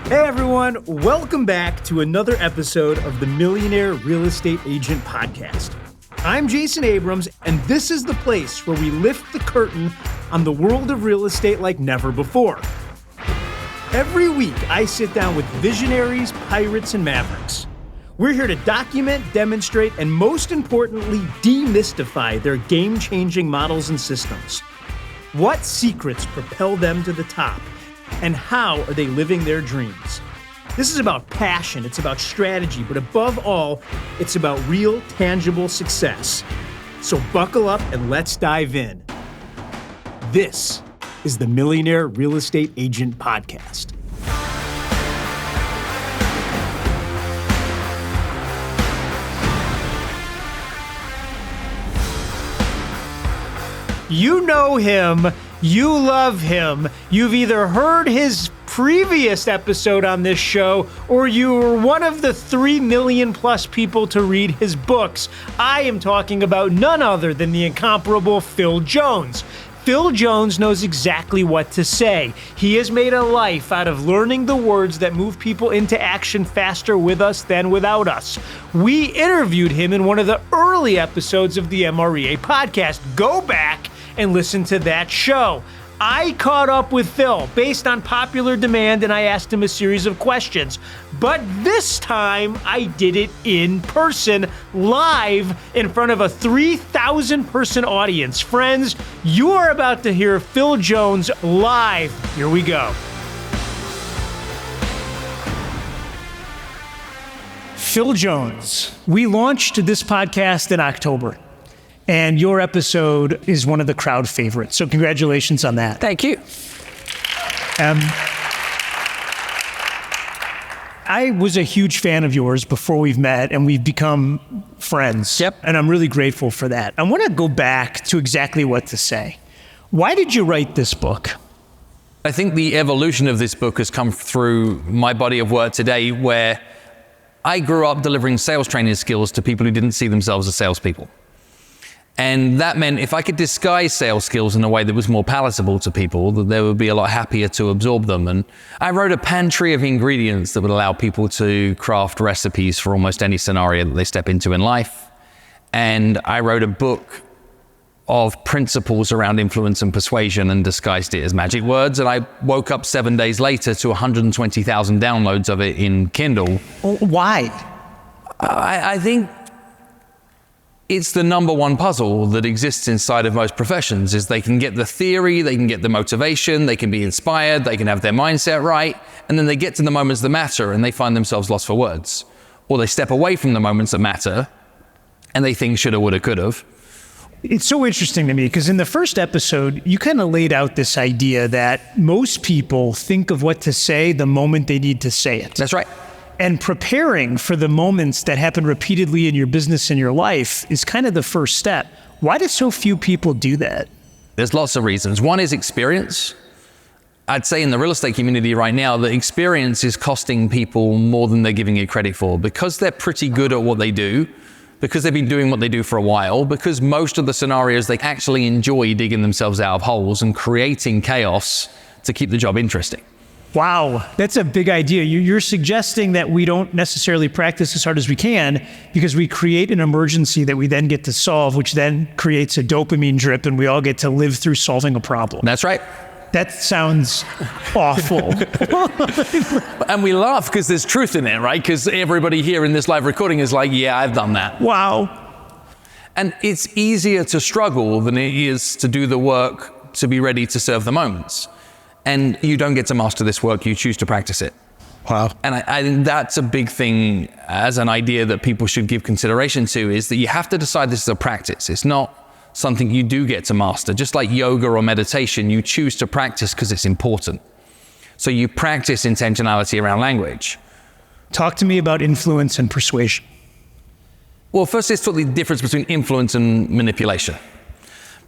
Hey everyone, welcome back to another episode of the Millionaire Real Estate Agent Podcast. I'm Jason Abrams, and this is the place where we lift the curtain on the world of real estate like never before. Every week, I sit down with visionaries, pirates, and mavericks. We're here to document, demonstrate, and most importantly, demystify their game-changing models and systems. What secrets propel them to the top? And how are they living their dreams? This is about passion, it's about strategy, but above all, it's about real, tangible success. So buckle up and let's dive in. This is the Millionaire Real Estate Agent Podcast. You know him. You love him. You've either heard his previous episode on this show or you were one of the 3 million plus people to read his books. I am talking about none other than the incomparable Phil Jones. Phil Jones knows exactly what to say. He has made a life out of learning the words that move people into action faster with us than without us. We interviewed him in one of the early episodes of the MREA podcast. Go back and listen to that show. I caught up with Phil based on popular demand and I asked him a series of questions. But this time I did it in person, live in front of a 3,000 person audience. Friends, you are about to hear Phil Jones live. Here we go. Phil Jones, we launched this podcast in October. And your episode is one of the crowd favorites. So congratulations on that. Thank you. I was a huge fan of yours before we've met and we've become friends. Yep. And I'm really grateful for that. I want to go back to exactly what to say. Why did you write this book? I think the evolution of this book has come through my body of work today, where I grew up delivering sales training skills to people who didn't see themselves as salespeople. And that meant if I could disguise sales skills in a way that was more palatable to people, that they would be a lot happier to absorb them. And I wrote a pantry of ingredients that would allow people to craft recipes for almost any scenario that they step into in life. And I wrote a book of principles around influence and persuasion and disguised it as magic words. And I woke up 7 days later to 120,000 downloads of it in Kindle. Why? I think it's the number one puzzle that exists inside of most professions, is they can get the theory, they can get the motivation, they can be inspired, they can have their mindset right, and then they get to the moments that matter and they find themselves lost for words. Or they step away from the moments that matter and they think shoulda, woulda, could've. It's so interesting to me because in the first episode, you kind of laid out this idea that most people think of what to say the moment they need to say it. That's right. And preparing for the moments that happen repeatedly in your business and your life is kind of the first step. Why do so few people do that? There's lots of reasons. One is experience. I'd say in the real estate community right now, the experience is costing people more than they're giving it credit for, because they're pretty good at what they do, because they've been doing what they do for a while, because most of the scenarios they actually enjoy digging themselves out of holes and creating chaos to keep the job interesting. Wow, that's a big idea. You're suggesting that we don't necessarily practice as hard as we can because we create an emergency that we then get to solve, which then creates a dopamine drip and we all get to live through solving a problem. That's right. That sounds awful. And we laugh because there's truth in it, right? Because everybody here in this live recording is like, yeah, I've done that. Wow. And it's easier to struggle than it is to do the work to be ready to serve the moments. And you don't get to master this work, you choose to practice it. Wow. And I think that's a big thing as an idea that people should give consideration to, is that you have to decide this is a practice. It's not something you do get to master. Just like yoga or meditation, you choose to practice because it's important. So you practice intentionality around language. Talk to me about influence and persuasion. Well, first let's talk the difference between influence and manipulation.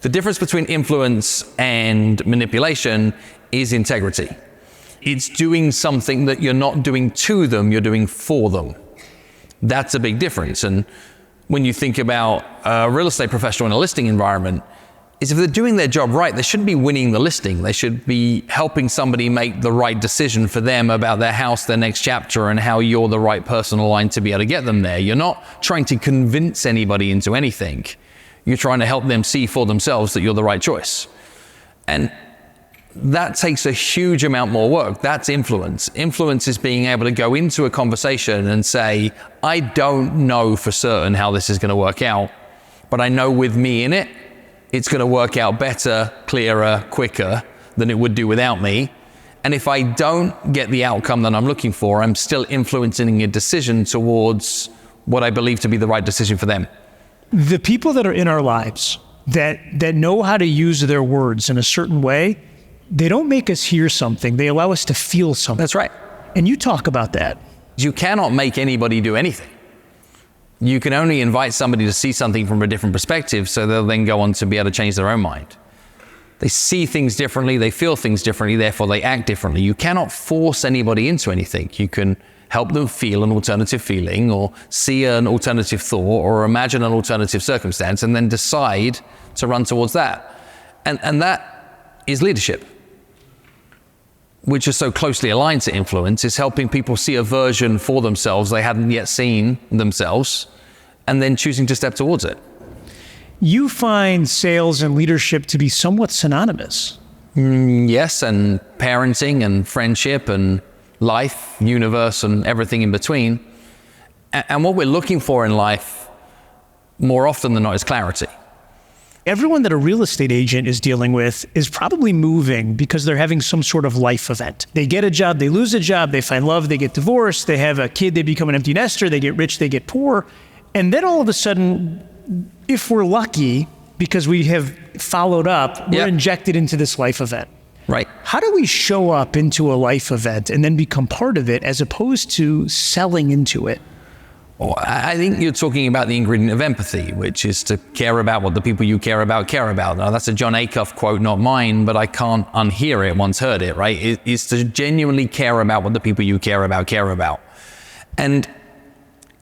The difference between influence and manipulation is integrity. It's doing something that you're not doing to them, you're doing for them. That's a big difference. And when you think about a real estate professional in a listing environment, is if they're doing their job right, they shouldn't be winning the listing. They should be helping somebody make the right decision for them about their house, their next chapter, and how you're the right person aligned to be able to get them there. You're not trying to convince anybody into anything. You're trying to help them see for themselves that you're the right choice. And that takes a huge amount more work. That's influence. Influence is being able to go into a conversation and say, I don't know for certain how this is going to work out, but I know with me in it, it's going to work out better, clearer, quicker than it would do without me. And if I don't get the outcome that I'm looking for, I'm still influencing a decision towards what I believe to be the right decision for them. The people that are in our lives that know how to use their words in a certain way, they don't make us hear something. They allow us to feel something. That's right. And you talk about that. You cannot make anybody do anything. You can only invite somebody to see something from a different perspective, so they'll then go on to be able to change their own mind. They see things differently, they feel things differently, therefore they act differently. You cannot force anybody into anything. You can help them feel an alternative feeling, or see an alternative thought, or imagine an alternative circumstance, and then decide to run towards that. And that is leadership, which is so closely aligned to influence, is helping people see a version for themselves they hadn't yet seen themselves, and then choosing to step towards it. You find sales and leadership to be somewhat synonymous. Yes, and parenting and friendship and life, universe, and everything in between. And what we're looking for in life, more often than not, is clarity. Everyone that a real estate agent is dealing with is probably moving because they're having some sort of life event. They get a job, they lose a job, they find love, they get divorced, they have a kid, they become an empty nester, they get rich, they get poor. And then all of a sudden, if we're lucky, because we have followed up, we're injected into this life event. Right. How do we show up into a life event and then become part of it as opposed to selling into it? Well, I think you're talking about the ingredient of empathy, which is to care about what the people you care about care about. Now, that's a John Acuff quote, not mine, but I can't unhear it once heard it, right? It is to genuinely care about what the people you care about care about. And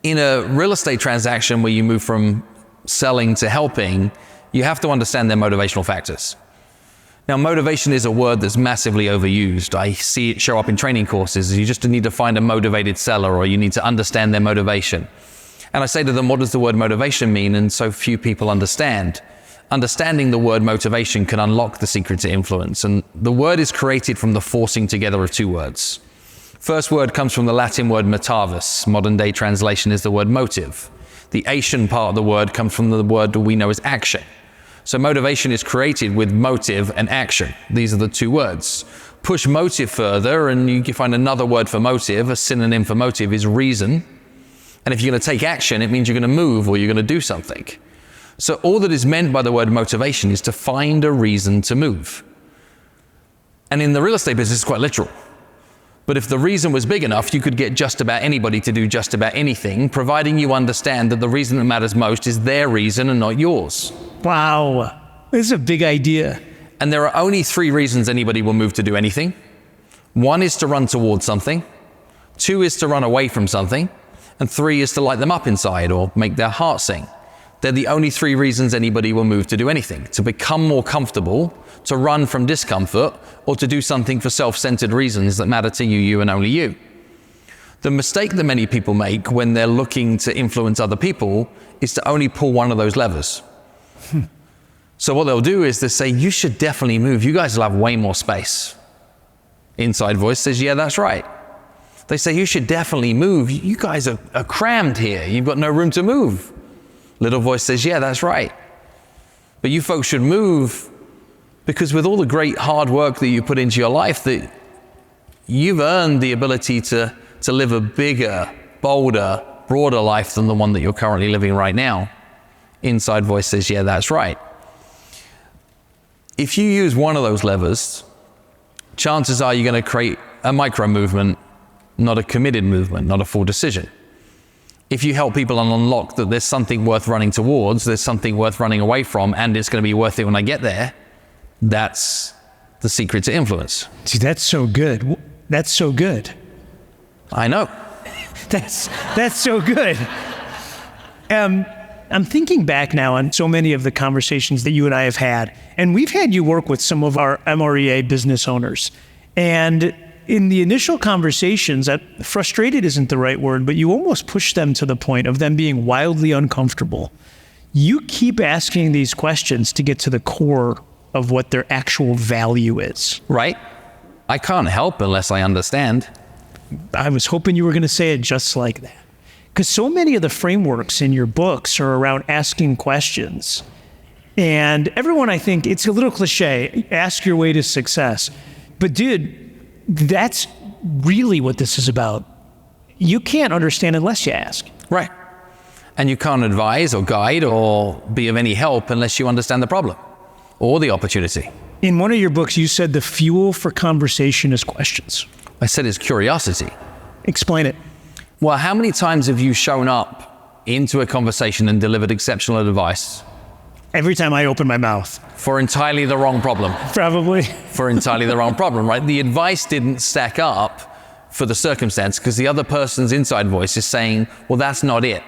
in a real estate transaction where you move from selling to helping, you have to understand their motivational factors. Now, motivation is a word that's massively overused. I see it show up in training courses. You just need to find a motivated seller, or you need to understand their motivation. And I say to them, what does the word motivation mean? And so few people understand. Understanding the word motivation can unlock the secret to influence. And the word is created from the forcing together of two words. First word comes from the Latin word motivus. Modern day translation is the word motive. The Asian part of the word comes from the word we know as action. So motivation is created with motive and action. These are the two words. Push motive further and you can find another word for motive. A synonym for motive is reason. And if you're going to take action, it means you're going to move or you're going to do something. So all that is meant by the word motivation is to find a reason to move. And in the real estate business, it's quite literal. But if the reason was big enough, you could get just about anybody to do just about anything, providing you understand that the reason that matters most is their reason and not yours. Wow, this is a big idea. And there are only three reasons anybody will move to do anything. One is to run towards something. Two is to run away from something. And three is to light them up inside or make their heart sing. They're the only three reasons anybody will move to do anything: to become more comfortable, to run from discomfort, or to do something for self-centered reasons that matter to you, you and only you. The mistake that many people make when they're looking to influence other people is to only pull one of those levers. So what they'll do is they say, you should definitely move. You guys will have way more space. Inside voice says, yeah, that's right. They say, you should definitely move. You guys are crammed here. You've got no room to move. Little voice says, yeah, that's right. But you folks should move because with all the great hard work that you put into your life, that you've earned the ability to live a bigger, bolder, broader life than the one that you're currently living right now. Inside voice says, yeah, that's right. If you use one of those levers, chances are you're going to create a micro movement, not a committed movement, not a full decision. If you help people unlock that there's something worth running towards, there's something worth running away from, and it's going to be worth it when I get there, that's the secret to influence. See, that's so good. That's so good. I know. That's so good. I'm thinking back now on so many of the conversations that you and I have had, and we've had you work with some of our MREA business owners. And in the initial conversations, frustrated isn't the right word, but you almost push them to the point of them being wildly uncomfortable. You keep asking these questions to get to the core of what their actual value is. Right? I can't help unless I understand. I was hoping you were going to say it just like that. Because so many of the frameworks in your books are around asking questions. And everyone, I think, it's a little cliche, ask your way to success. But dude, that's really what this is about. You can't understand unless you ask. Right. And you can't advise or guide or be of any help unless you understand the problem or the opportunity. In one of your books, you said the fuel for conversation is questions. I said it's curiosity. Explain it. Well, how many times have you shown up into a conversation and delivered exceptional advice? Every time I open my mouth. For entirely the wrong problem. Probably. For entirely the wrong problem, right? The advice didn't stack up for the circumstance because the other person's inside voice is saying, well, that's not it.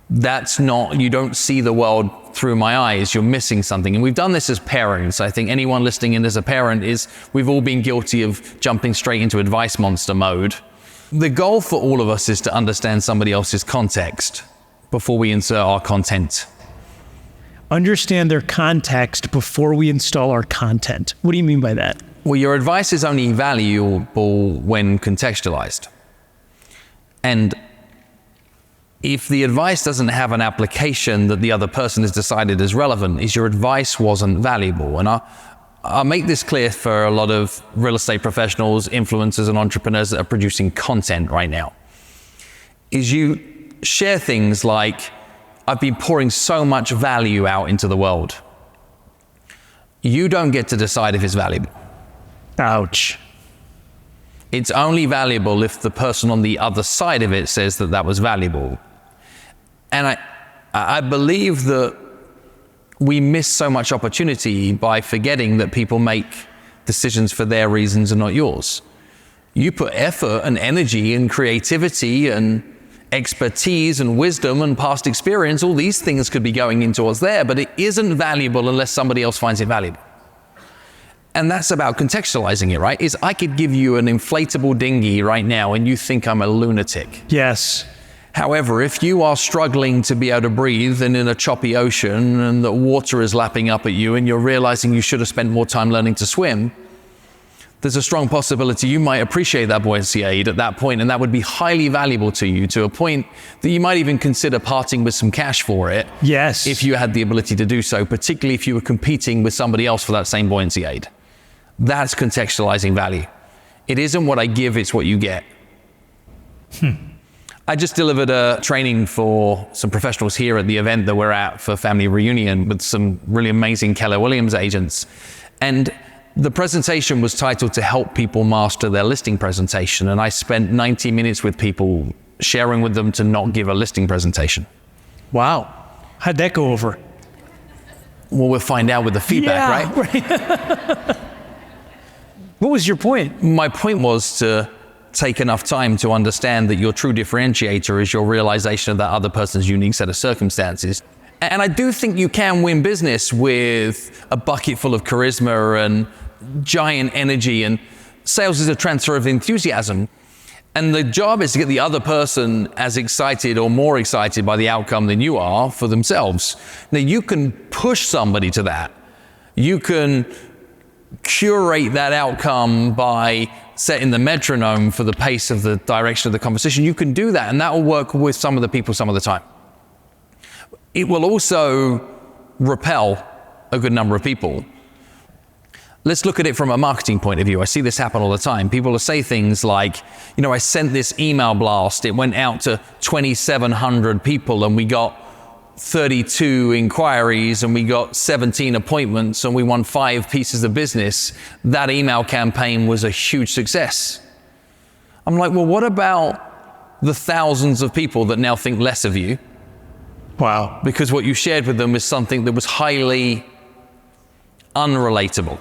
That's not, you don't see the world through my eyes, you're missing something. And we've done this as parents. I think anyone listening in as a parent we've all been guilty of jumping straight into advice monster mode. The goal for all of us is to understand somebody else's context before we insert our content. Understand their context before we install our content. What do you mean by that? Well, your advice is only valuable when contextualized. And if the advice doesn't have an application that the other person has decided is relevant, is your advice wasn't valuable. And I'll make this clear for a lot of real estate professionals, influencers, and entrepreneurs that are producing content right now. Is you share things like, I've been pouring so much value out into the world. You don't get to decide if it's valuable. Ouch. It's only valuable if the person on the other side of it says that that was valuable. And I believe that we miss so much opportunity by forgetting that people make decisions for their reasons and not yours. You put effort and energy and creativity and expertise and wisdom and past experience, all these things could be going into what's there, but it isn't valuable unless somebody else finds it valuable. And that's about contextualizing it, right? Is I could give you an inflatable dinghy right now and you think I'm a lunatic. Yes. However, if you are struggling to be able to breathe and in a choppy ocean and the water is lapping up at you and you're realizing you should have spent more time learning to swim, there's a strong possibility you might appreciate that buoyancy aid at that point, and that would be highly valuable to you to a point that you might even consider parting with some cash for it. Yes. If you had the ability to do so, particularly if you were competing with somebody else for that same buoyancy aid. That's contextualizing value. It isn't what I give, it's what you get. I just delivered a training for some professionals here at the event that we're at for Family Reunion with some really amazing Keller Williams agents. And the presentation was titled to help people master their listing presentation. And I spent 90 minutes with people sharing with them to not give a listing presentation. Wow. How'd that go over? Well, we'll find out with the feedback, right? What was your point? My point was to take enough time to understand that your true differentiator is your realization of that other person's unique set of circumstances. And I do think you can win business with a bucket full of charisma and giant energy, and sales is a transfer of enthusiasm. And the job is to get the other person as excited or more excited by the outcome than you are for themselves. Now, you can push somebody to that. You can curate that outcome by setting the metronome for the pace of the direction of the conversation. You can do that, and that will work with some of the people some of the time. It will also repel a good number of people. Let's look at it from a marketing point of view. I see this happen all the time. People will say things like, you know, I sent this email blast. It went out to 2,700 people and we got 32 inquiries and we got 17 appointments and we won 5 pieces of business. That email campaign was a huge success. I'm like, well, what about the thousands of people that now think less of you? Wow. Because what you shared with them is something that was highly unrelatable,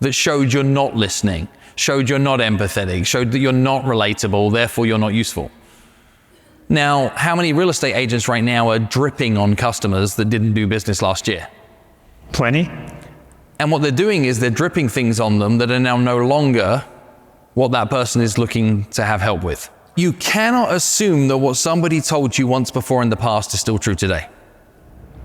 that showed you're not listening, showed you're not empathetic, showed that you're not relatable, therefore you're not useful. Now, how many real estate agents right now are dripping on customers that didn't do business last year? Plenty. And what they're doing is they're dripping things on them that are now no longer what that person is looking to have help with. You cannot assume that what somebody told you once before in the past is still true today.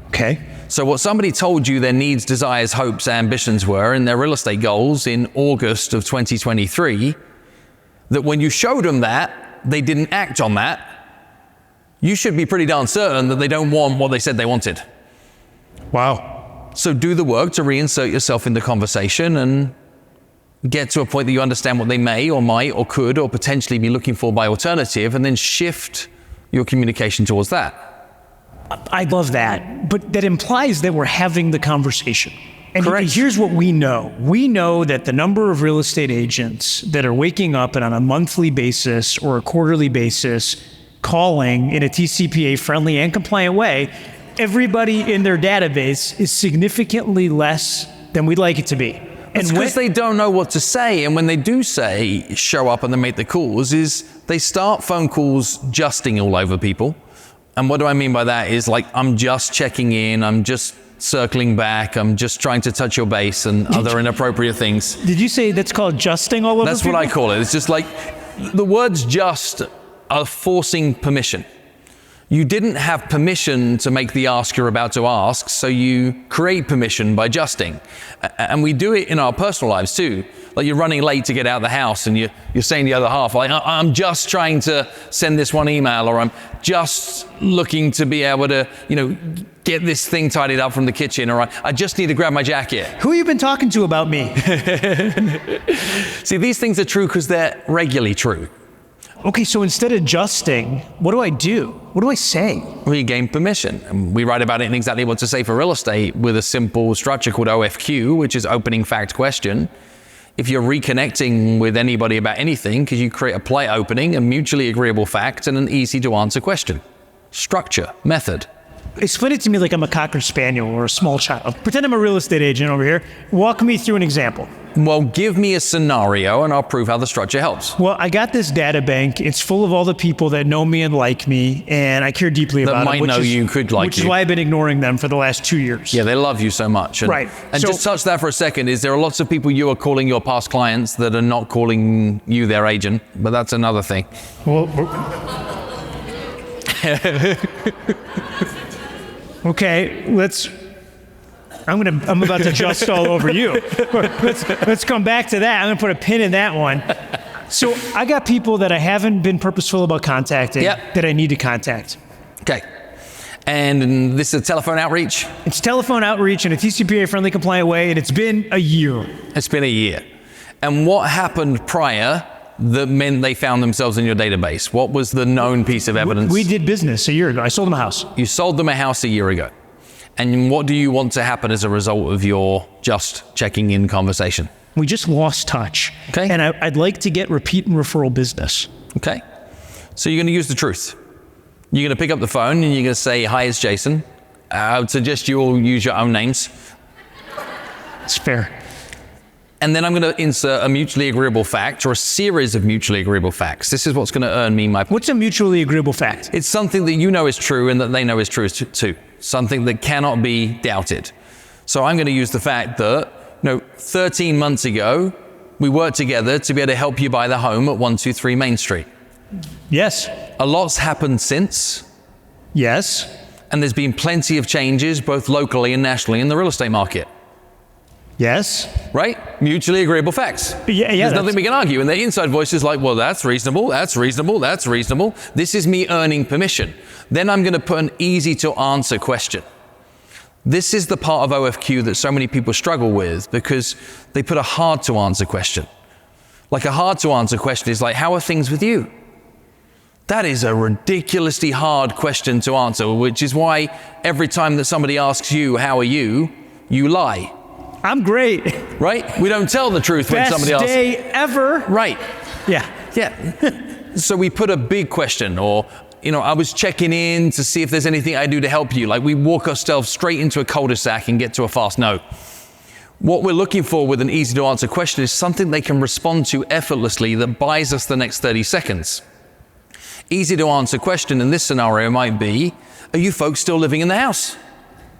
Okay. So what somebody told you their needs, desires, hopes, ambitions were in their real estate goals in August of 2023, that when you showed them that, they didn't act on that, you should be pretty darn certain that they don't want what they said they wanted. Wow. So do the work to reinsert yourself in the conversation and get to a point that you understand what they may or might or could or potentially be looking for by alternative, and then shift your communication towards that. I love that, but that implies that we're having the conversation. And Correct. Here's what we know. We know that the number of real estate agents that are waking up and on a monthly basis or a quarterly basis calling in a TCPA friendly and compliant way, everybody in their database is significantly less than we'd like it to be. It's because they don't know what to say, and when they do say show up and they make the calls, is they start phone calls justing all over people. And what do I mean by that is like, I'm just checking in, I'm just circling back, I'm just trying to touch your base and other inappropriate things. Did you say that's called justing all over That's people? what I call it. It's just like, the words just are forcing permission. You didn't have permission to make the ask you're about to ask, so you create permission by justing. And we do it in our personal lives too. Like you're running late to get out of the house and you're saying the other half, like, I'm just trying to send this one email, or I'm just looking to be able to, get this thing tidied up from the kitchen, or I just need to grab my jacket. Who have you been talking to about me? See, these things are true because they're regularly true. Okay, so instead of justing, what do I do? What do I say? We gain permission. And we write about it in exactly what to say for real estate with a simple structure called OFQ, which is opening fact question. If you're reconnecting with anybody about anything, because you create a polite opening, a mutually agreeable fact, and an easy to answer question. Structure, method. Explain it to me like I'm a Cocker Spaniel or a small child. Pretend I'm a real estate agent over here. Walk me through an example. Well, give me a scenario and I'll prove how the structure helps. Well, I got this data bank. It's full of all the people that know me and like me, and I care deeply about them. That might know you, could like you. Which is why I've been ignoring them for the last 2 years. Yeah, they love you so much. And, right. And so, just touch that for a second. Is there are lots of people you are calling your past clients that are not calling you their agent, but that's another thing. Well, okay, I'm about to just all over you. Let's come back to that. I'm gonna put a pin in that one. So I got people that I haven't been purposeful about contacting that I need to contact. Okay. And this is a telephone outreach? It's telephone outreach in a TCPA friendly compliant way, and it's been a year. It's been a year. And what happened prior that meant they found themselves in your database? What was the known piece of evidence? We did business a year ago. I sold them a house. You sold them a house a year ago. And what do you want to happen as a result of your just checking in conversation? We just lost touch. Okay. And I'd like to get repeat and referral business. Okay. So you're going to use the truth. You're going to pick up the phone and you're going to say, hi, it's Jason. I would suggest you all use your own names. It's fair. And then I'm going to insert a mutually agreeable fact or a series of mutually agreeable facts. This is what's going to earn me my... What's a mutually agreeable fact? It's something that you know is true and that they know is true too. Something that cannot be doubted. So I'm going to use the fact that, 13 months ago, we worked together to be able to help you buy the home at 123 Main Street. Yes. A lot's happened since. Yes. And there's been plenty of changes, both locally and nationally, in the real estate market. Yes. Right? Mutually agreeable facts. Yeah, There's nothing we can argue. And the inside voice is like, well, that's reasonable, that's reasonable, that's reasonable. This is me earning permission. Then I'm going to put an easy to answer question. This is the part of OFQ that so many people struggle with because they put a hard to answer question. Like a hard to answer question is like, how are things with you? That is a ridiculously hard question to answer, which is why every time that somebody asks you, how are you, you lie. I'm great. Right? We don't tell the truth when somebody asks. Best day ever. Right. Yeah. So we put a big question, or, I was checking in to see if there's anything I do to help you. Like we walk ourselves straight into a cul-de-sac and get to a fast no. What we're looking for with an easy to answer question is something they can respond to effortlessly that buys us the next 30 seconds. Easy to answer question in this scenario might be, are you folks still living in the house?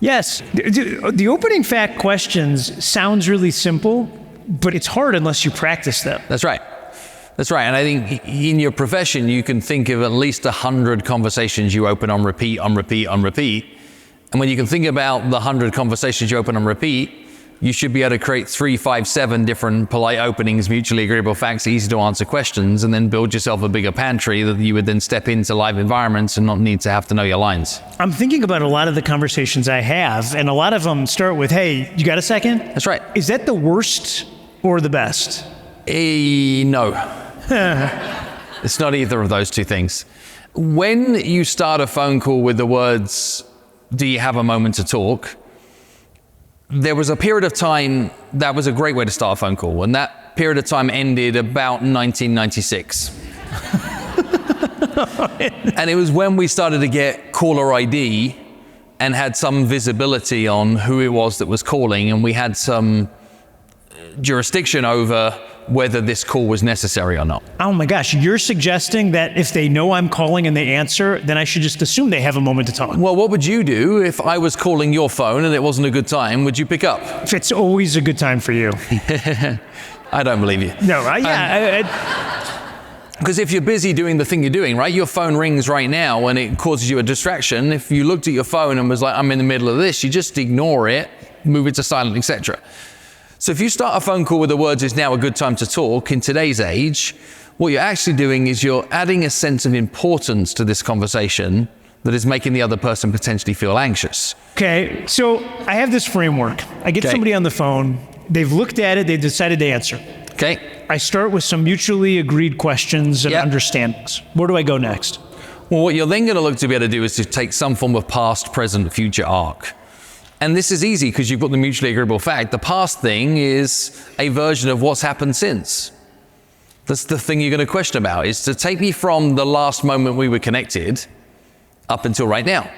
Yes. The opening fact questions sounds really simple, but it's hard unless you practice them. That's right. That's right. And I think in your profession, you can think of at least 100 conversations you open on repeat, on repeat, on repeat. And when you can think about the 100 conversations you open on repeat, you should be able to create 3, 5, 7 different polite openings, mutually agreeable facts, easy to answer questions, and then build yourself a bigger pantry that you would then step into live environments and not need to have to know your lines. I'm thinking about a lot of the conversations I have, and a lot of them start with, hey, you got a second? That's right. Is that the worst or the best? No. It's not either of those two things. When you start a phone call with the words, do you have a moment to talk? There was a period of time that was a great way to start a phone call, and that period of time ended about 1996. And it was when we started to get caller ID and had some visibility on who it was that was calling, and we had some jurisdiction over whether this call was necessary or not. Oh my gosh, you're suggesting that if they know I'm calling and they answer, then I should just assume they have a moment to talk. Well, what would you do if I was calling your phone and it wasn't a good time? Would you pick up? If it's always a good time for you. I don't believe you. No, Because if you're busy doing the thing you're doing, right? Your phone rings right now and it causes you a distraction. If you looked at your phone and was like, I'm in the middle of this, you just ignore it, move it to silent, etc. So if you start a phone call with the words, it's now a good time to talk, in today's age, what you're actually doing is you're adding a sense of importance to this conversation that is making the other person potentially feel anxious. Okay, so I have this framework. I get somebody on the phone, they've looked at it, they've decided to answer. Okay. I start with some mutually agreed questions and understandings. Where do I go next? Well, what you're then going to look to be able to do is to take some form of past, present, future arc. And this is easy because you've got the mutually agreeable fact. The past thing is a version of what's happened since. That's the thing you're going to question about, is to take me from the last moment we were connected up until right now.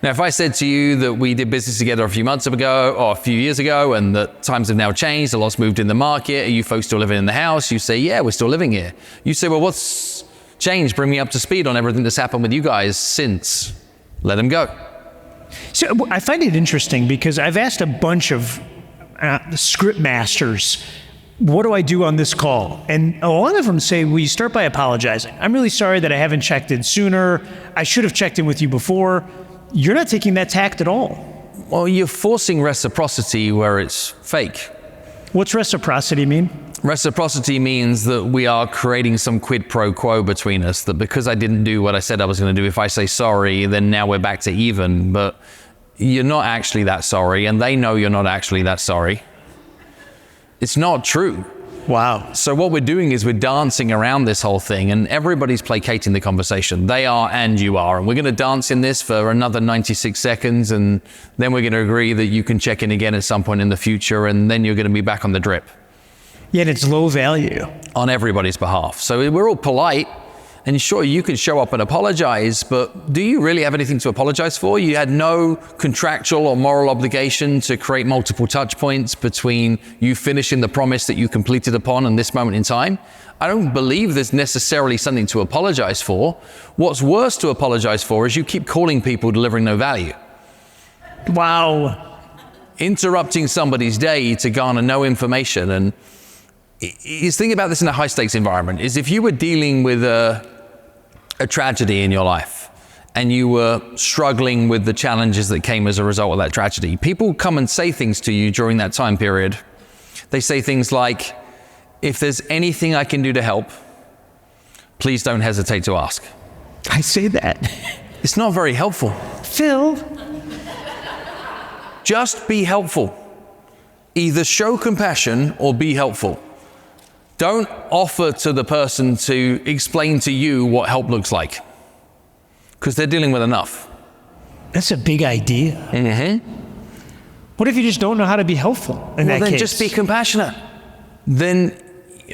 Now, if I said to you that we did business together a few months ago or a few years ago and that times have now changed, a lot's moved in the market, are you folks still living in the house? You say, yeah, we're still living here. You say, well, what's changed? Bring me up to speed on everything that's happened with you guys since. Let them go. So I find it interesting because I've asked a bunch of script masters, what do I do on this call? And a lot of them say, well, you start by apologizing. I'm really sorry that I haven't checked in sooner. I should have checked in with you before. You're not taking that tact at all. Well, you're forcing reciprocity where it's fake. What's reciprocity mean? Reciprocity means that we are creating some quid pro quo between us, that because I didn't do what I said I was going to do, if I say sorry, then now we're back to even. But you're not actually that sorry, and they know you're not actually that sorry. It's not true. Wow. So what we're doing is we're dancing around this whole thing, and everybody's placating the conversation. They are and you are, and we're going to dance in this for another 96 seconds, and then we're going to agree that you can check in again at some point in the future, and then you're going to be back on the drip. Yet it's low value. On everybody's behalf. So we're all polite, and sure, you can show up and apologize, but do you really have anything to apologize for? You had no contractual or moral obligation to create multiple touch points between you finishing the promise that you completed upon and this moment in time. I don't believe there's necessarily something to apologize for. What's worse to apologize for is you keep calling people delivering no value. Wow. Interrupting somebody's day to garner no information. And is thinking about this in a high stakes environment is if you were dealing with a tragedy in your life and you were struggling with the challenges that came as a result of that tragedy, people come and say things to you during that time period. They say things like, if there's anything I can do to help, please don't hesitate to ask. I say that. It's not very helpful. Phil. Just be helpful. Either show compassion or be helpful. Don't offer to the person to explain to you what help looks like, because they're dealing with enough. That's a big idea. Mm-hmm. What if you just don't know how to be helpful in that case? Well, then just be compassionate. Then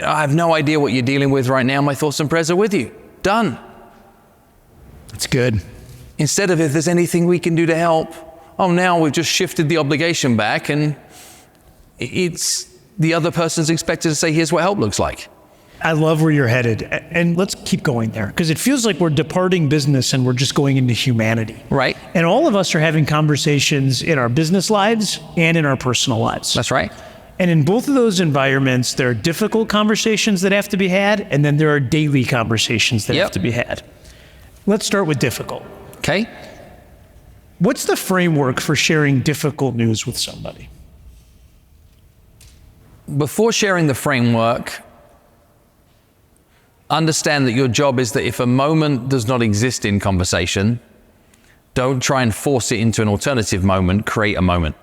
I have no idea what you're dealing with right now. My thoughts and prayers are with you. Done. That's good. Instead of if there's anything we can do to help, oh, now we've just shifted the obligation back and it's the other person's expected to say, here's what help looks like. I love where you're headed. And let's keep going there, because it feels like we're departing business and we're just going into humanity. Right. And all of us are having conversations in our business lives and in our personal lives. That's right. And in both of those environments, there are difficult conversations that have to be had, and then there are daily conversations that have to be had. Let's start with difficult. Okay. What's the framework for sharing difficult news with somebody? Before sharing the framework, understand that your job is that if a moment does not exist in conversation, don't try and force it into an alternative moment, create a moment.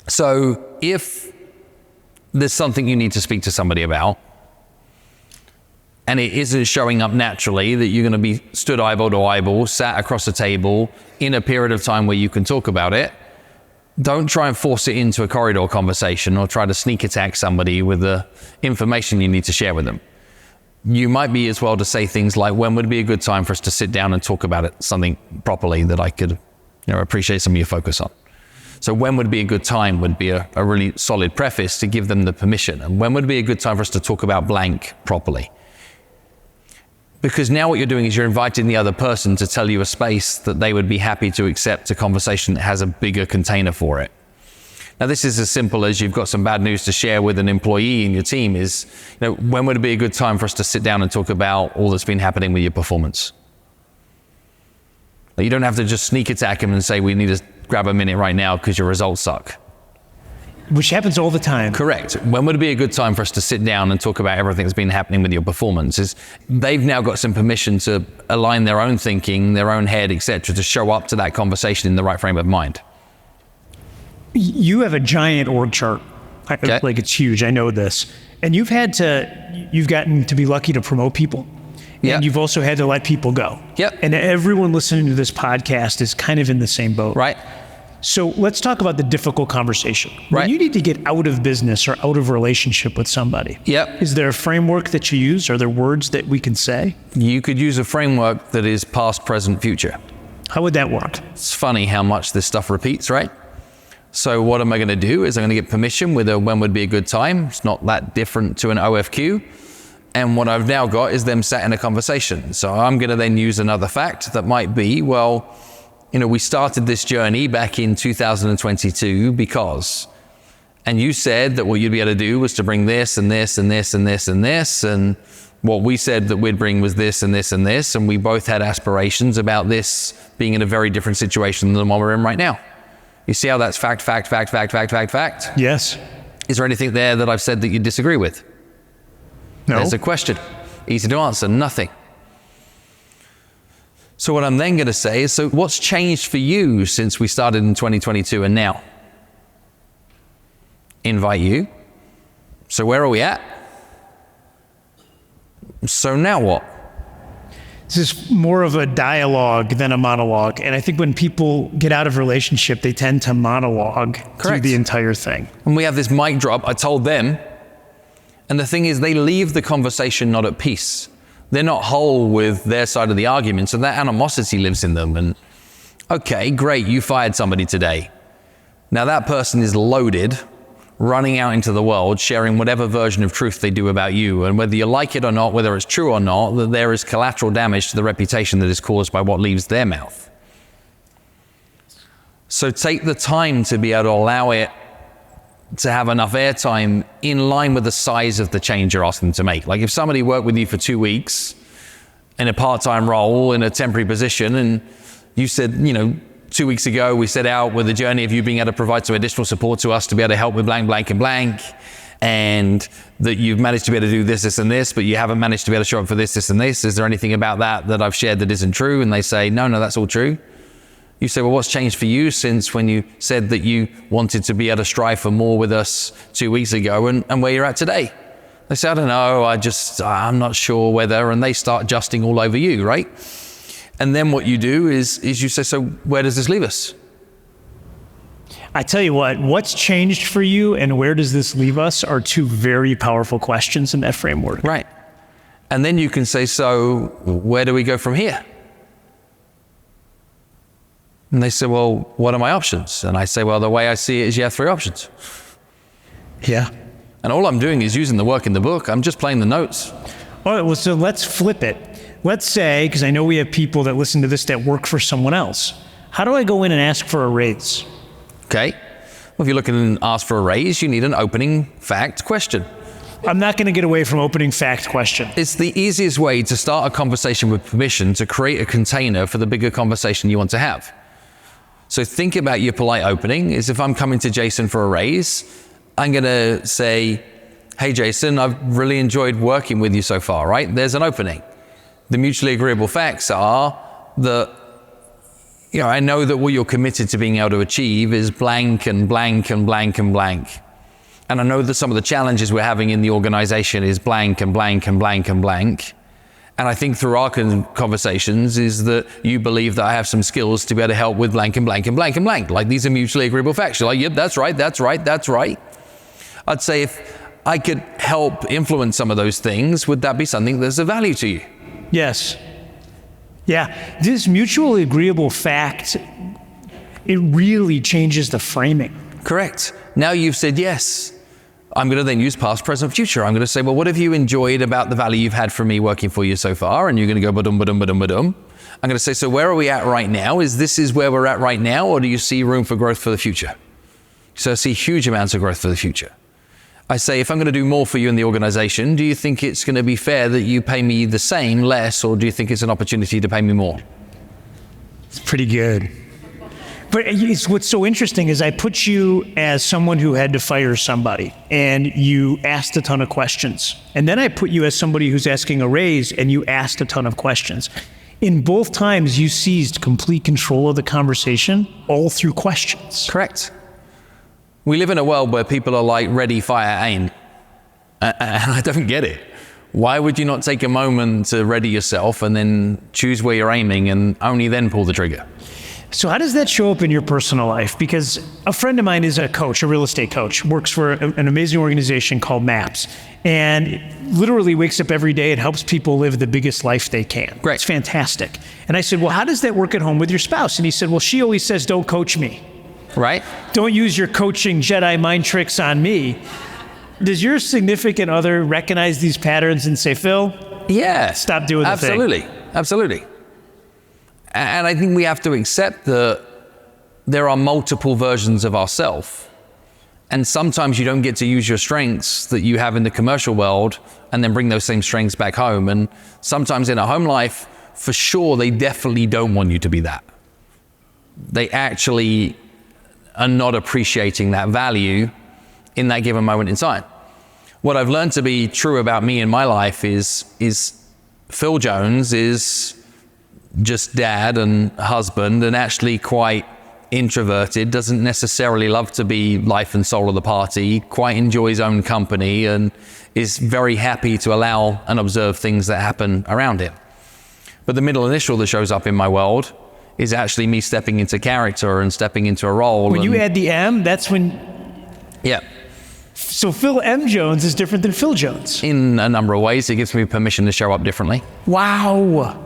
So if there's something you need to speak to somebody about, and it isn't showing up naturally, that you're going to be stood eyeball to eyeball, sat across a table in a period of time where you can talk about it, don't try and force it into a corridor conversation or try to sneak attack somebody with the information you need to share with them. You might be as well to say things like, when would be a good time for us to sit down and talk about it, something properly that I could appreciate some of your focus on. So when would be a good time would be a really solid preface to give them the permission. And when would be a good time for us to talk about blank properly? Because now what you're doing is you're inviting the other person to tell you a space that they would be happy to accept a conversation that has a bigger container for it. Now, this is as simple as you've got some bad news to share with an employee in your team is, when would it be a good time for us to sit down and talk about all that's been happening with your performance? You don't have to just sneak attack them and say, we need to grab a minute right now because your results suck. Which happens all the time. Correct. When would it be a good time for us to sit down and talk about everything that's been happening with your performance? Is they've now got some permission to align their own thinking, their own head, etc., to show up to that conversation in the right frame of mind. You have a giant org chart. Okay. Like, it's huge. I know this. And you've gotten to be lucky to promote people. Yep. And you've also had to let people go. Yep. And everyone listening to this podcast is kind of in the same boat. Right. So let's talk about the difficult conversation. Right. When you need to get out of business or out of relationship with somebody, Yep. is there a framework that you use? Are there words that we can say? You could use a framework that is past, present, future. How would that work? It's funny how much this stuff repeats, right? So what am I going to do is I'm going to get permission with a when would be a good time. It's not that different to an OFQ. And what I've now got is them sat in a conversation. So I'm going to then use another fact that might be, well, we started this journey back in 2022 because, and you said that what you'd be able to do was to bring this and this and this and this and this. And what we said that we'd bring was this and this and this. And we both had aspirations about this being in a very different situation than the one we're in right now. You see how that's fact, fact, fact, fact, fact, fact, fact? Yes. Is there anything there that I've said that you disagree with? No. There's a question. Easy to answer, nothing. So what I'm then going to say is, so what's changed for you since we started in 2022 and now? Invite you. So where are we at? So now what? This is more of a dialogue than a monologue. And I think when people get out of relationship, they tend to monologue through the entire thing. And we have this mic drop, I told them. And the thing is, they leave the conversation not at peace. They're not whole with their side of the argument. So that animosity lives in them. And okay, great, you fired somebody today. Now that person is loaded, running out into the world, sharing whatever version of truth they do about you. And whether you like it or not, whether it's true or not, that there is collateral damage to the reputation that is caused by what leaves their mouth. So take the time to be able to allow it to have enough airtime in line with the size of the change you're asking them to make. Like if somebody worked with you for 2 weeks in a part-time role in a temporary position, and you said, 2 weeks ago, we set out with the journey of you being able to provide some additional support to us to be able to help with blank, blank, and blank, and that you've managed to be able to do this, this, and this, but you haven't managed to be able to show up for this, this, and this. Is there anything about that I've shared that isn't true? And they say, no, that's all true. You say, well, what's changed for you since when you said that you wanted to be able to strive for more with us 2 weeks ago and where you're at today? They say, I don't know, I'm not sure whether, and they start adjusting all over you, right? And then what you do is you say, so where does this leave us? I tell you what's changed for you and where does this leave us are two very powerful questions in that framework. Right. And then you can say, so where do we go from here? And they say, well, what are my options? And I say, well, the way I see it is you have 3 options. Yeah. And all I'm doing is using the work in the book. I'm just playing the notes. All right, well, so let's flip it. Let's say, because I know we have people that listen to this that work for someone else. How do I go in and ask for a raise? Okay. Well, if you're looking to ask for a raise, you need an opening fact question. I'm not going to get away from opening fact question. It's the easiest way to start a conversation with permission to create a container for the bigger conversation you want to have. So think about your polite opening is if I'm coming to Jason for a raise, I'm going to say, hey, Jason, I've really enjoyed working with you so far, right? There's an opening. The mutually agreeable facts are that, I know that what you're committed to being able to achieve is blank and blank and blank and blank. And I know that some of the challenges we're having in the organization is blank and blank and blank and blank. And I think through our conversations is that you believe that I have some skills to be able to help with blank and blank and blank and blank. Like these are mutually agreeable facts. You're like, yep, that's right, that's right, that's right. I'd say if I could help influence some of those things, would that be something that's of value to you? Yes. Yeah, this mutually agreeable fact, it really changes the framing. Correct. Now you've said yes. I'm going to then use past, present, future. I'm going to say, well, what have you enjoyed about the value you've had from me working for you so far? And you're going to go, ba-dum, ba-dum, ba-dum, ba-dum. I'm going to say, so where are we at right now? Is this where we're at right now? Or do you see room for growth for the future? So I see huge amounts of growth for the future. I say, if I'm going to do more for you in the organization, do you think it's going to be fair that you pay me the same, less, or do you think it's an opportunity to pay me more? It's pretty good. But what's so interesting is I put you as someone who had to fire somebody and you asked a ton of questions. And then I put you as somebody who's asking a raise and you asked a ton of questions. In both times, you seized complete control of the conversation all through questions. Correct. We live in a world where people are like, ready, fire, aim. And I don't get it. Why would you not take a moment to ready yourself and then choose where you're aiming and only then pull the trigger? So how does that show up in your personal life? Because a friend of mine is a coach, a real estate coach, works for an amazing organization called MAPS, and literally wakes up every day and helps people live the biggest life they can. Great. It's fantastic. And I said, well, how does that work at home with your spouse? And he said, well, she always says, don't coach me. Right. Don't use your coaching Jedi mind tricks on me. Does your significant other recognize these patterns and say, Phil, yeah, stop doing the thing? Absolutely. Absolutely. And I think we have to accept that there are multiple versions of ourselves. And sometimes you don't get to use your strengths that you have in the commercial world and then bring those same strengths back home. And sometimes in a home life, for sure, they definitely don't want you to be that. They actually are not appreciating that value in that given moment in time. What I've learned to be true about me in my life is Phil Jones is just dad and husband and actually quite introverted, doesn't necessarily love to be life and soul of the party, quite enjoys his own company and is very happy to allow and observe things that happen around him. But the middle initial that shows up in my world is actually me stepping into character and stepping into a role. When you add the M, that's when... Yeah. So Phil M. Jones is different than Phil Jones. In a number of ways, it gives me permission to show up differently. Wow.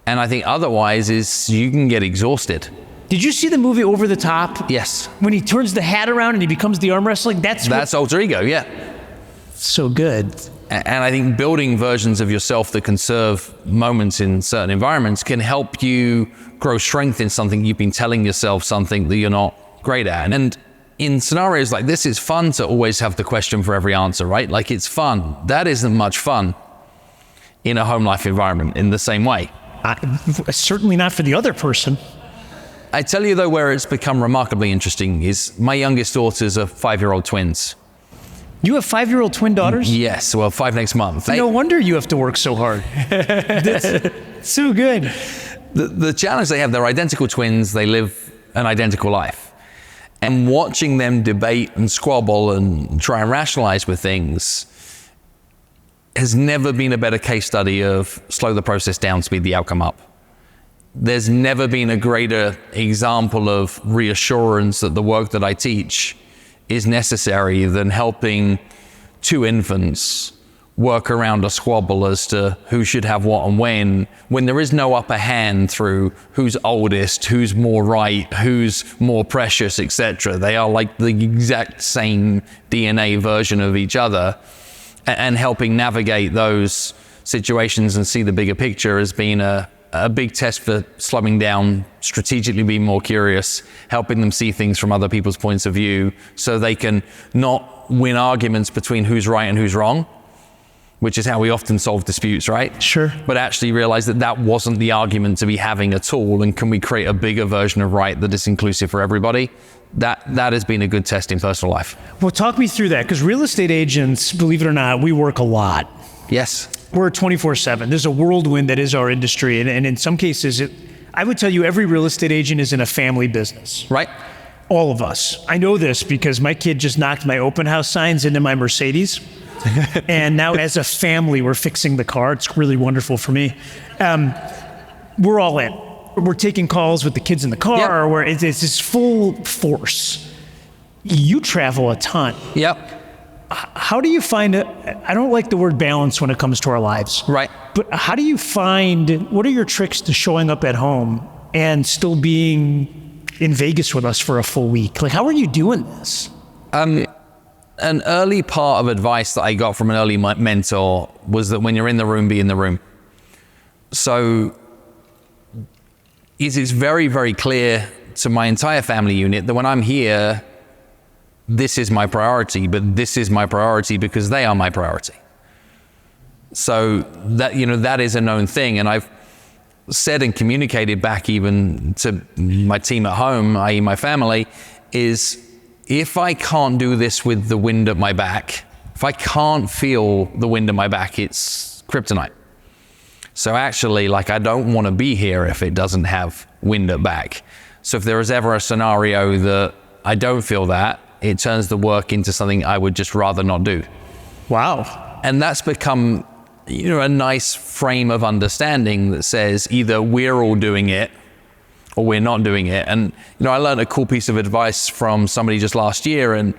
And I think otherwise is you can get exhausted. Did you see the movie Over the Top? Yes. When he turns the hat around and he becomes the arm wrestling, that's alter ego, yeah. So good. And I think building versions of yourself that can serve moments in certain environments can help you grow strength in something you've been telling yourself something that you're not great at. And in scenarios like this, it's fun to always have the question for every answer, right? Like it's fun. That isn't much fun in a home life environment in the same way. Certainly not for the other person. I tell you though, where it's become remarkably interesting is my youngest daughters are 5-year-old twins. You have 5-year-old twin daughters? Yes, well, 5 next month. No wonder you have to work so hard. That's so good. The challenge they have, they're identical twins, they live an identical life. And watching them debate and squabble and try and rationalize with things has never been a better case study of slow the process down, speed the outcome up. There's never been a greater example of reassurance that the work that I teach is necessary than helping 2 infants work around a squabble as to who should have what and when there is no upper hand through who's oldest, who's more right, who's more precious, etc. They are like the exact same DNA version of each other, and helping navigate those situations and see the bigger picture has been a big test for slowing down, strategically being more curious, helping them see things from other people's points of view so they can not win arguments between who's right and who's wrong, which is how we often solve disputes, right? Sure. But actually realize that that wasn't the argument to be having at all, and can we create a bigger version of right that is inclusive for everybody? That has been a good test in personal life. Well, talk me through that, because real estate agents, believe it or not, we work a lot. Yes. We're 24/7. There's a whirlwind that is our industry. And in some cases, I would tell you every real estate agent is in a family business. Right. All of us. I know this because my kid just knocked my open house signs into my Mercedes. And now as a family, we're fixing the car. It's really wonderful for me. We're all in. We're taking calls with the kids in the car, Yep. where it's this full force. You travel a ton. Yep. How do you find it? I don't like the word balance when it comes to our lives. Right. But how do you find, what are your tricks to showing up at home and still being in Vegas with us for a full week? Like, how are you doing this? An early part of advice that I got from an early mentor was that when you're in the room, be in the room. So it's very, very clear to my entire family unit that when I'm here, this is my priority, but this is my priority because they are my priority. So that, that is a known thing. And I've said and communicated back even to my team at home, i.e. my family, is if I can't do this with the wind at my back, if I can't feel the wind at my back, it's kryptonite. So actually, I don't want to be here if it doesn't have wind at back. So if there is ever a scenario that I don't feel that, it turns the work into something I would just rather not do. Wow. And that's become, a nice frame of understanding that says either we're all doing it or we're not doing it. And, I learned a cool piece of advice from somebody just last year, and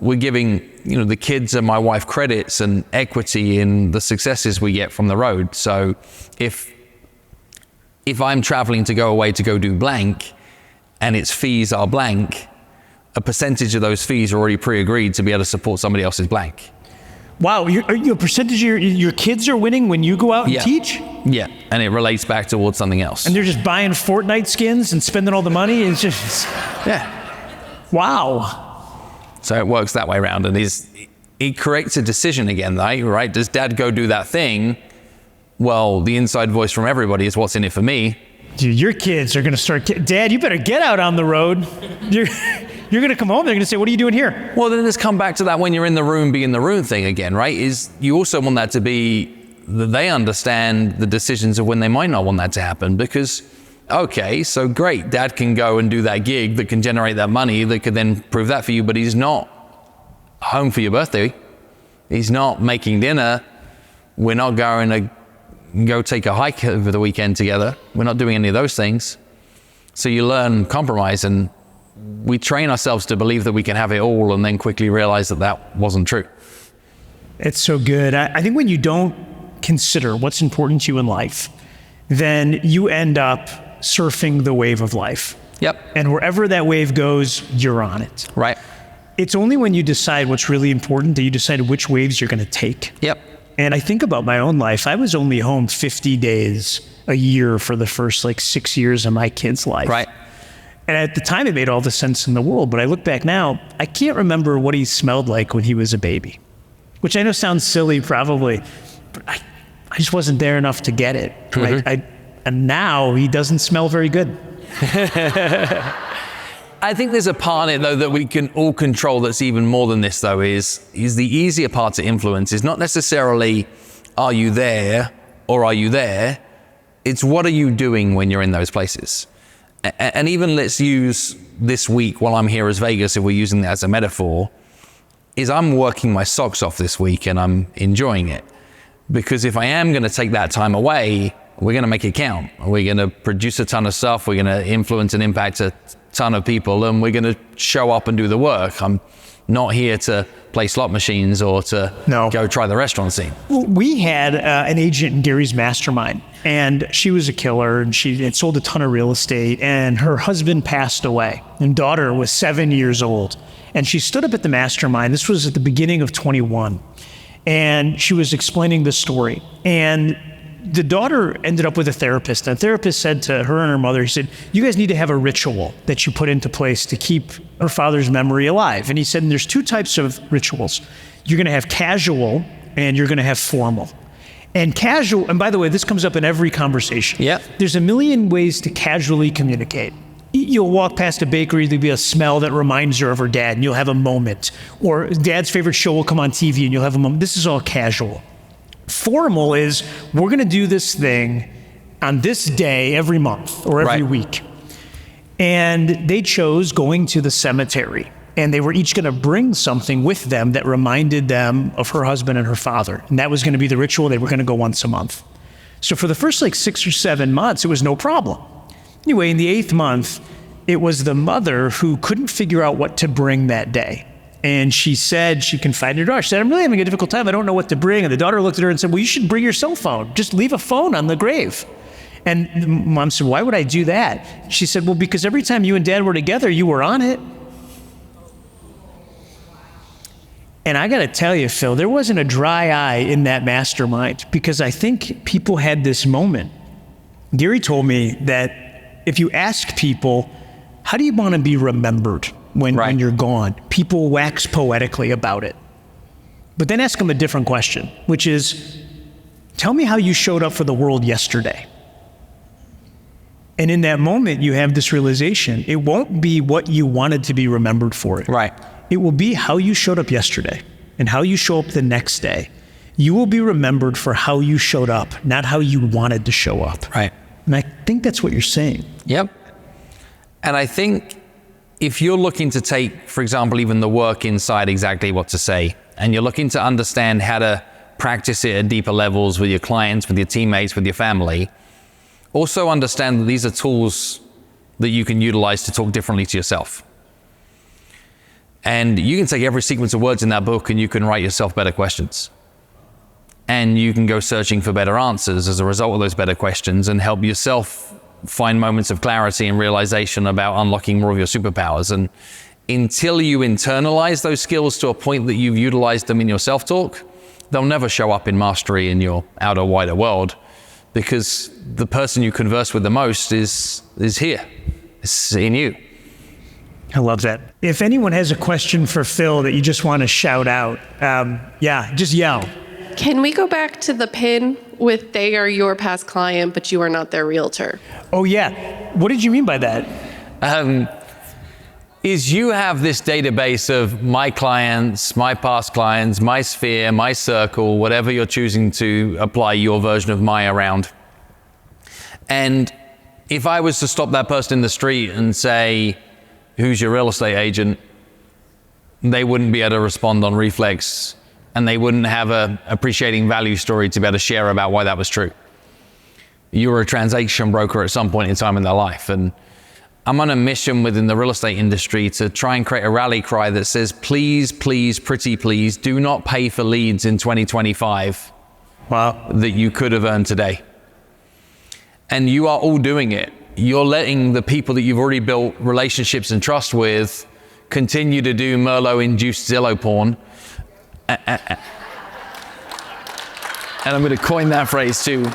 we're giving, the kids and my wife credits and equity in the successes we get from the road. So if I'm traveling to go away to go do blank and its fees are blank, a percentage of those fees are already pre-agreed to be able to support somebody else's blank. Wow, a percentage of your kids are winning when you go out and teach? Yeah, and it relates back towards something else. And they're just buying Fortnite skins and spending all the money? It's just... Yeah. Wow. So it works that way around, and it corrects a decision again, though, right? Does Dad go do that thing? Well, the inside voice from everybody is what's in it for me. Dude, your kids are going to start... Dad, you better get out on the road. You're going to come home, they're going to say, what are you doing here? Well, then let's come back to that when you're in the room, be in the room thing again, right? Is you also want that to be that they understand the decisions of when they might not want that to happen, because, okay, so great, Dad can go and do that gig that can generate that money, that could then prove that for you, but he's not home for your birthday. He's not making dinner. We're not going to go take a hike over the weekend together. We're not doing any of those things. So you learn compromise, and we train ourselves to believe that we can have it all and then quickly realize that that wasn't true. It's so good. I think when you don't consider what's important to you in life, then you end up surfing the wave of life. Yep. And wherever that wave goes, you're on it. Right. It's only when you decide what's really important that you decide which waves you're going to take. Yep. And I think about my own life. I was only home 50 days a year for the first 6 years of my kid's life. Right. And at the time, it made all the sense in the world. But I look back now, I can't remember what he smelled like when he was a baby, which I know sounds silly probably, but I just wasn't there enough to get it. Mm-hmm. And now he doesn't smell very good. I think there's a part in it, though, that we can all control that's even more than this, though, is the easier part to influence is not necessarily, are you there or are you there? It's what are you doing when you're in those places? And even let's use this week while I'm here as Vegas, if we're using that as a metaphor, is I'm working my socks off this week and I'm enjoying it. Because if I am going to take that time away, we're going to make it count. We're going to produce a ton of stuff. We're going to influence and impact a ton of people, and we're going to show up and do the work. I'm not here to play slot machines or to go try the restaurant scene. We had an agent in Gary's mastermind, and she was a killer, and she had sold a ton of real estate, and her husband passed away, and daughter was 7 years old. And she stood up at the mastermind. This was at the beginning of 21. And she was explaining the story. And the daughter ended up with a therapist. And the therapist said to her and her mother, he said, you guys need to have a ritual that you put into place to keep her father's memory alive. And he said, and there's two types of rituals. You're going to have casual and you're going to have formal. And casual, and by the way, this comes up in every conversation. Yeah. There's a million ways to casually communicate. You'll walk past a bakery, there'll be a smell that reminds her of her dad, and you'll have a moment. Or dad's favorite show will come on TV, and you'll have a moment. This is all casual. Formal is, we're going to do this thing on this day every month or every week. And they chose going to the cemetery. And they were each going to bring something with them that reminded them of her husband and her father. And that was going to be the ritual. They were going to go once a month. So for the first 6 or 7 months, it was no problem. Anyway, in the 8th month, it was the mother who couldn't figure out what to bring that day. And she said, she confided in her daughter, she said, I'm really having a difficult time. I don't know what to bring. And the daughter looked at her and said, well, you should bring your cell phone. Just leave a phone on the grave. And the mom said, why would I do that? She said, well, because every time you and dad were together, you were on it. And I got to tell you, Phil, there wasn't a dry eye in that mastermind, because I think people had this moment. Gary told me that if you ask people, how do you want to be remembered when you're gone? People wax poetically about it. But then ask them a different question, which is, tell me how you showed up for the world yesterday. And in that moment, you have this realization, it won't be what you wanted to be remembered for. Right. It will be how you showed up yesterday and how you show up the next day. You will be remembered for how you showed up, not how you wanted to show up. Right. And I think that's what you're saying. Yep. And I think if you're looking to take, for example, even the work inside exactly what to say, and you're looking to understand how to practice it at deeper levels with your clients, with your teammates, with your family, also understand that these are tools that you can utilize to talk differently to yourself. And you can take every sequence of words in that book and you can write yourself better questions. And you can go searching for better answers as a result of those better questions and help yourself find moments of clarity and realization about unlocking more of your superpowers. And until you internalize those skills to a point that you've utilized them in your self-talk, they'll never show up in mastery in your outer, wider world, because the person you converse with the most is here. It's in you. I love that. If anyone has a question for Phil that you just want to shout out, just yell. Can we go back to the pin with they are your past client, but you are not their realtor? Oh, yeah. What did you mean by that? Is you have this database of my clients, my past clients, my sphere, my circle, whatever you're choosing to apply your version of my around. And if I was to stop that person in the street and say, who's your real estate agent? They wouldn't be able to respond on reflex, and they wouldn't have a appreciating value story to be able to share about why that was true. You were a transaction broker at some point in time in their life. And I'm on a mission within the real estate industry to try and create a rally cry that says, please, please, pretty please, do not pay for leads in 2025 that you could have earned today. And you are all doing it. You're letting the people that you've already built relationships and trust with continue to do Merlot-induced Zillow porn. And I'm going to coin that phrase too.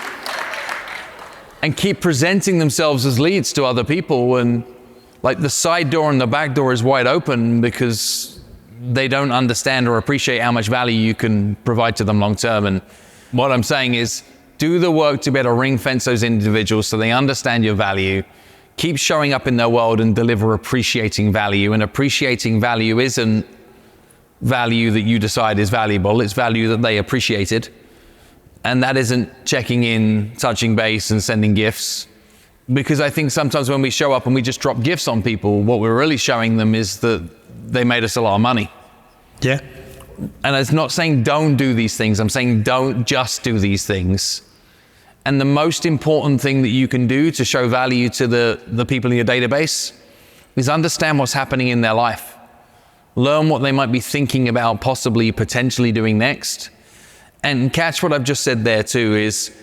And keep presenting themselves as leads to other people. And like the side door and the back door is wide open because they don't understand or appreciate how much value you can provide to them long term. And what I'm saying is, do the work to be able to ring fence those individuals so they understand your value. Keep showing up in their world and deliver appreciating value. And appreciating value isn't value that you decide is valuable. It's value that they appreciated. And that isn't checking in, touching base, and sending gifts. Because I think sometimes when we show up and we just drop gifts on people, what we're really showing them is that they made us a lot of money. Yeah. And it's not saying don't do these things. I'm saying don't just do these things. And the most important thing that you can do to show value to the people in your database is understand what's happening in their life. learn what they might be thinking about possibly, potentially doing next. And catch what I've just said there too, is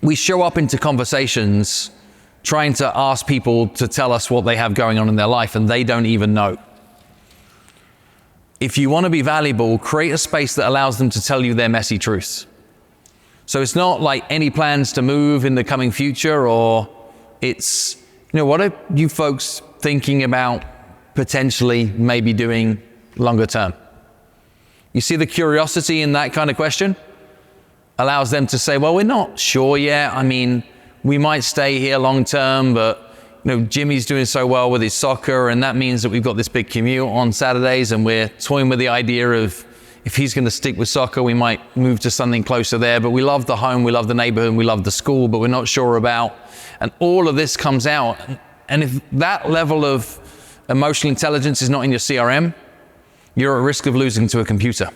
we show up into conversations trying to ask people to tell us what they have going on in their life, and they don't even know. If you want to be valuable, create a space that allows them to tell you their messy truths. So it's not like any plans to move in the coming future, or it's, what are you folks thinking about potentially maybe doing longer term? You see the curiosity in that kind of question? Allows them to say, well, we're not sure yet. I mean, we might stay here long term, but Jimmy's doing so well with his soccer, and that means that we've got this big commute on Saturdays, and we're toying with the idea of if he's going to stick with soccer, we might move to something closer there. But we love the home, we love the neighborhood, and we love the school, but we're not sure about. And all of this comes out. And if that level of emotional intelligence is not in your CRM, you're at risk of losing to a computer.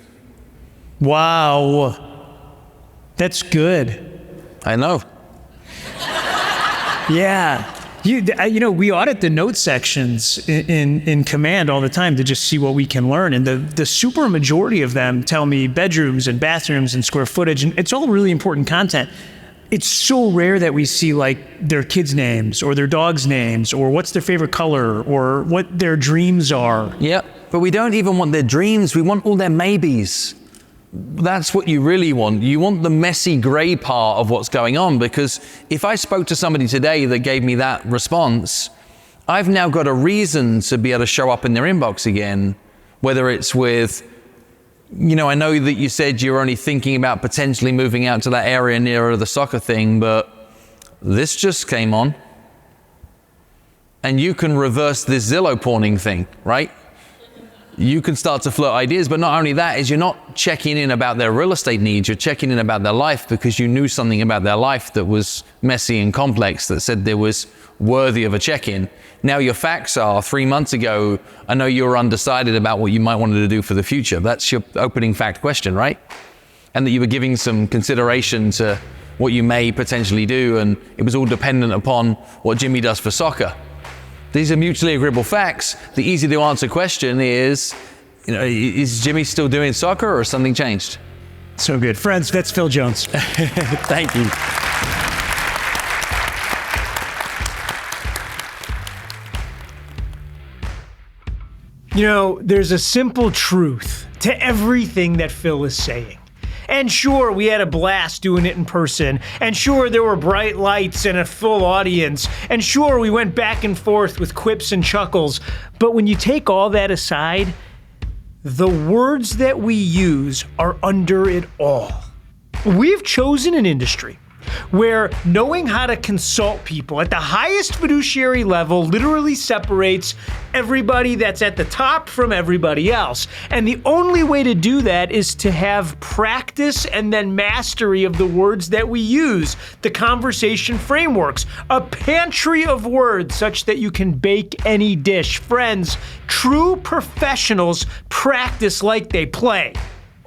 Wow. That's good. I know. Yeah. We audit the note sections in Command all the time to just see what we can learn. And the super majority of them tell me bedrooms and bathrooms and square footage. And it's all really important content. It's so rare that we see like their kids' names or their dogs' names or what's their favorite color or what their dreams are. Yep. But we don't even want their dreams. We want all their maybes. That's what you really want. You want the messy gray part of what's going on, because if I spoke to somebody today that gave me that response, I've now got a reason to be able to show up in their inbox again, whether it's with, I know that you said you're only thinking about potentially moving out to that area nearer the soccer thing, but this just came on. And you can reverse this Zillow pawning thing, right? You can start to float ideas, but not only that, is you're not checking in about their real estate needs, you're checking in about their life because you knew something about their life that was messy and complex that said there was worthy of a check-in. Now your facts are, 3 months ago, I know you were undecided about what you might want to do for the future. That's your opening fact question, right? And that you were giving some consideration to what you may potentially do, and it was all dependent upon what Jimmy does for soccer. These are mutually agreeable facts. The easy to answer question is, is Jimmy still doing soccer or has something changed? So good. Friends, that's Phil Jones. Thank you. There's a simple truth to everything that Phil is saying. And sure, we had a blast doing it in person. And sure, there were bright lights and a full audience. And sure, we went back and forth with quips and chuckles. But when you take all that aside, the words that we use are under it all. We've chosen an industry where knowing how to consult people at the highest fiduciary level literally separates everybody that's at the top from everybody else. And the only way to do that is to have practice and then mastery of the words that we use, the conversation frameworks, a pantry of words such that you can bake any dish. Friends, true professionals practice like they play.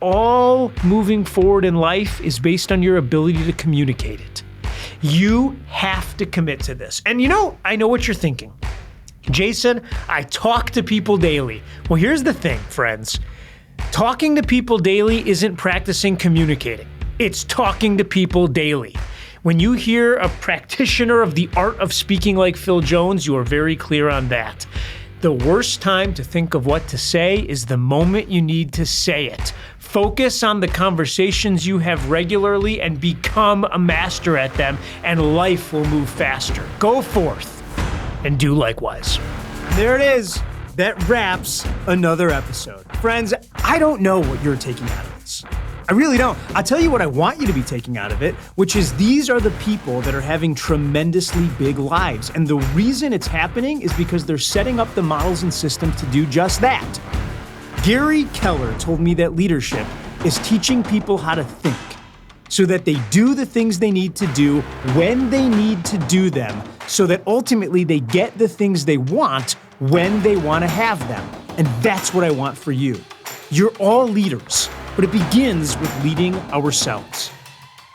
All moving forward in life is based on your ability to communicate it. You have to commit to this. And I know what you're thinking. Jason, I talk to people daily. Well, here's the thing, friends. Talking to people daily isn't practicing communicating. It's talking to people daily. When you hear a practitioner of the art of speaking like Phil Jones, you are very clear on that. The worst time to think of what to say is the moment you need to say it. Focus on the conversations you have regularly and become a master at them, and life will move faster. Go forth and do likewise. There it is. That wraps another episode. Friends, I don't know what you're taking out of this. I really don't. I'll tell you what I want you to be taking out of it, which is these are the people that are having tremendously big lives. And the reason it's happening is because they're setting up the models and systems to do just that. Gary Keller told me that leadership is teaching people how to think so that they do the things they need to do when they need to do them, so that ultimately they get the things they want when they want to have them. And that's what I want for you. You're all leaders, but it begins with leading ourselves.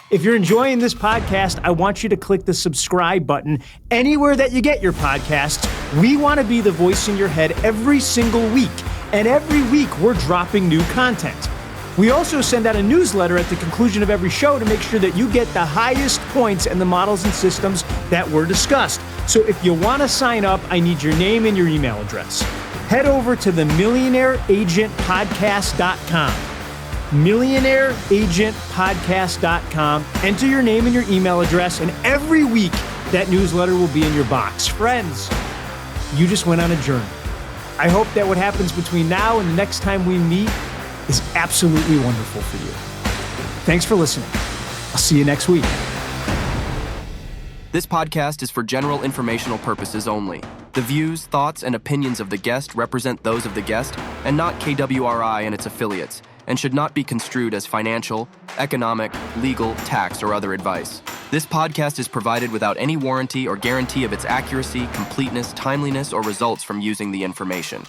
If you're enjoying this podcast, I want you to click the subscribe button anywhere that you get your podcasts. We want to be the voice in your head every single week. And every week, we're dropping new content. We also send out a newsletter at the conclusion of every show to make sure that you get the highest points in the models and systems that were discussed. So if you want to sign up, I need your name and your email address. Head over to the millionaireagentpodcast.com. millionaireagentpodcast.com. Enter your name and your email address, and every week that newsletter will be in your box. Friends, you just went on a journey. I hope that what happens between now and the next time we meet is absolutely wonderful for you. Thanks for listening. I'll see you next week. This podcast is for general informational purposes only. The views, thoughts, and opinions of the guest represent those of the guest and not KWRI and its affiliates, and should not be construed as financial, economic, legal, tax, or other advice. This podcast is provided without any warranty or guarantee of its accuracy, completeness, timeliness, or results from using the information.